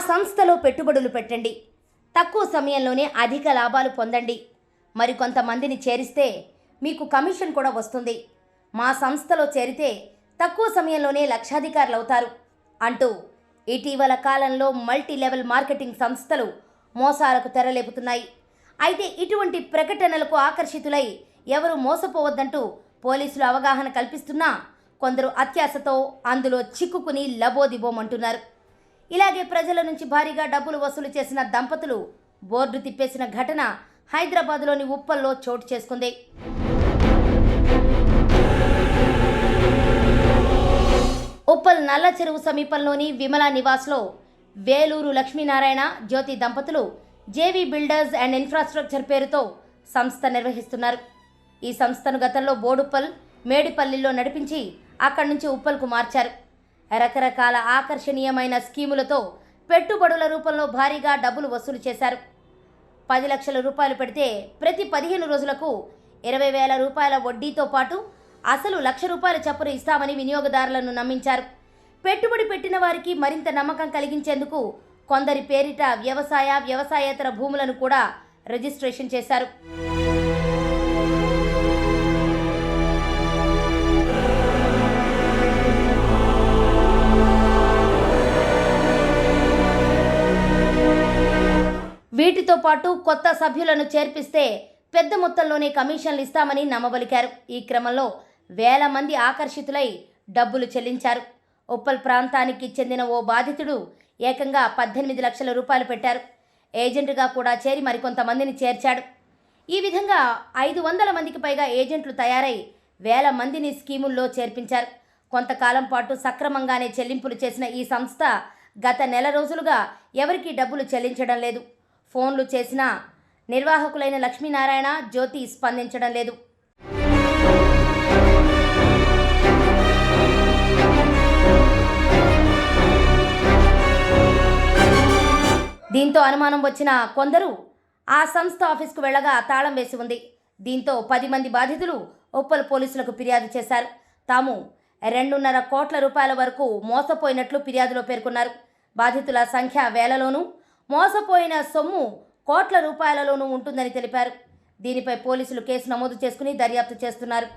సంస్థలో పెట్టుబడులు పెట్టండి, తక్కువ సమయంలోనే అధిక లాభాలు పొందండి, మరికొంతమందిని చేరిస్తే మీకు కమిషన్ కూడా వస్తుంది, మా సంస్థలో చేరితే తక్కువ సమయంలోనే లక్షాధికారులు అవుతారు అంటూ ఇటీవల కాలంలో మల్టీ లెవెల్ మార్కెటింగ్ సంస్థలు మోసాలకు తెరలేపుతున్నాయి. అయితే ఇటువంటి ప్రకటనలకు ఆకర్షితులై ఎవరు మోసపోవద్దంటూ పోలీసులు అవగాహన కల్పిస్తున్నా కొందరు అత్యాశతో అందులో చిక్కుకుని లబోదిబోమంటున్నారు. ఇలాగే ప్రజల నుంచి భారీగా డబ్బులు వసూలు చేసిన దంపతులు బోర్డు తిప్పేసిన ఘటన హైదరాబాద్లోని ఉప్పల్లో చోటు చేసుకుంది. ఉప్పల్ నల్ల చెరువు సమీపంలోని విమలా నివాస్లో వేలూరు లక్ష్మీనారాయణ జ్యోతి దంపతులు జేవీ బిల్డర్స్ అండ్ ఇన్ఫ్రాస్ట్రక్చర్ పేరుతో సంస్థ నిర్వహిస్తున్నారు. ఈ సంస్థను గతంలో బోడుప్పల్, మేడిపల్లిలో నడిపించి అక్కడి నుంచి ఉప్పల్కు మార్చారు. రకరకాల ఆకర్షణీయమైన స్కీములతో పెట్టుబడుల రూపంలో భారీగా డబ్బులు వసూలు చేశారు. 10 లక్షల రూపాయలు పెడితే ప్రతి 15 రోజులకు 20,000 రూపాయల వడ్డీతో పాటు అసలు ₹1,00,000 చప్పున ఇస్తామని వినియోగదారులను నమ్మించారు. పెట్టుబడి పెట్టిన వారికి మరింత నమ్మకం కలిగించేందుకు కొందరి పేరిట వ్యవసాయేతర భూములను కూడా రిజిస్ట్రేషన్ చేశారు. వీటితో పాటు కొత్త సభ్యులను చేర్పిస్తే పెద్ద మొత్తంలోనే కమిషన్లు ఇస్తామని నమ్మబలికారు. ఈ క్రమంలో వేల మంది ఆకర్షితులై డబ్బులు చెల్లించారు. ఉప్పల్ ప్రాంతానికి చెందిన ఓ బాధితుడు ఏకంగా 18 లక్షల రూపాయలు పెట్టారు. ఏజెంట్గా కూడా చేరి మరికొంతమందిని చేర్చాడు. ఈ విధంగా 500 మందికి పైగా ఏజెంట్లు తయారై వేల మందిని స్కీముల్లో చేర్పించారు. కొంతకాలం పాటు సక్రమంగానే చెల్లింపులు చేసిన ఈ సంస్థ గత నెల రోజులుగా ఎవరికీ డబ్బులు చెల్లించడం లేదు. ఫోన్లు చేసినా నిర్వాహకులైన లక్ష్మీనారాయణ, జ్యోతి స్పందించడం లేదు. దీంతో అనుమానం వచ్చిన కొందరు ఆ సంస్థ ఆఫీస్కు వెళ్ళగా తాళం వేసి ఉంది. దీంతో 10 మంది బాధితులు ఉప్పల్ పోలీసులకు ఫిర్యాదు చేశారు. తాము 2.5 కోట్ల రూపాయల వరకు మోసపోయినట్లు ఫిర్యాదులో పేర్కొన్నారు. బాధితుల సంఖ్య వేలలోనూ, మోసపోయిన సొమ్ము కోట్ల రూపాయలలోనూ ఉంటుందని తెలిపారు. దీనిపై పోలీసులు కేసు నమోదు చేసుకుని దర్యాప్తు చేస్తున్నారు.